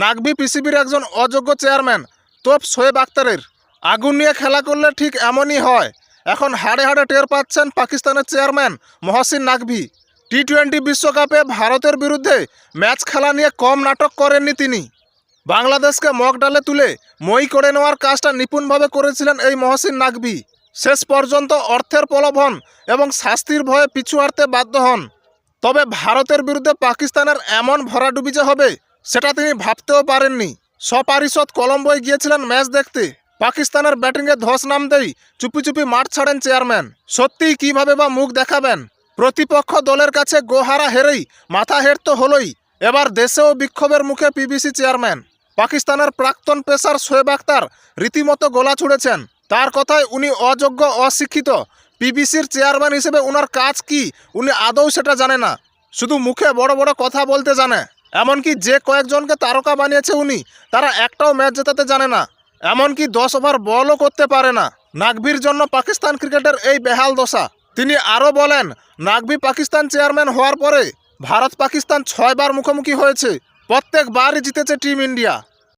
নাকভি পিসিবির একজন অযোগ্য চেয়ারম্যান তোপ শোয়েব আখতারের। আগুন নিয়ে খেলা করলে ঠিক এমনই হয়। এখন হাড়ে হাড়ে টের পাচ্ছেন পাকিস্তানের চেয়ারম্যান মহসিন নাকভি। টি-20 বিশ্বকাপে ভারতের বিরুদ্ধে ম্যাচ খেলা নিয়ে কম নাটক করেননি তিনি। বাংলাদেশকে মগডালে তুলে মই করে নেওয়ার কাজটা নিপুণভাবে করেছিলেন এই মহসিন নাকভি। শেষ পর্যন্ত অর্থের প্রলোভন এবং শাস্তির ভয়ে পিছু হাঁটতে বাধ্য হন। তবে ভারতের বিরুদ্ধে পাকিস্তানের এমন ভরাডুবি যে হবে সেটা তিনি ভাবতেও পারেননি। সপারিষদ কলম্বোয় গিয়েছিলেন ম্যাচ দেখতে। পাকিস্তানের ব্যাটিংয়ে ধস নামতেই চুপি চুপি মাঠ ছাড়েন চেয়ারম্যান। সত্যিই কীভাবে বা মুখ দেখাবেন? প্রতিপক্ষ দলের কাছে গোহারা হেরেই মাথা হেঁট তো হলোই, এবার দেশেও বিক্ষোভের মুখে পিবিসি চেয়ারম্যান। পাকিস্তানের প্রাক্তন পেসার শোয়েব আখতার রীতিমতো গোলা ছুড়েছেন। তার কথায় উনি অযোগ্য, অশিক্ষিত। পিবিসির চেয়ারম্যান হিসেবে উনার কাজ কি উনি আদৌ সেটা জানে না, শুধু মুখে বড় বড় কথা বলতে জানে। এমনকি যে কয়েকজনকে তারকা বানিয়েছে উনি, তারা একটাও ম্যাচ জেতাতে জানে না, এমনকি 10 ওভার বলও করতে পারে না। নাকভির জন্য পাকিস্তান ক্রিকেটের এই বেহাল দশা। তিনি আরও বলেন, নাকভি পাকিস্তান চেয়ারম্যান হওয়ার পরে ভারত পাকিস্তান 6 বার মুখোমুখি হয়েছে, প্রত্যেকবারই জিতেছে টিম ইন্ডিয়া।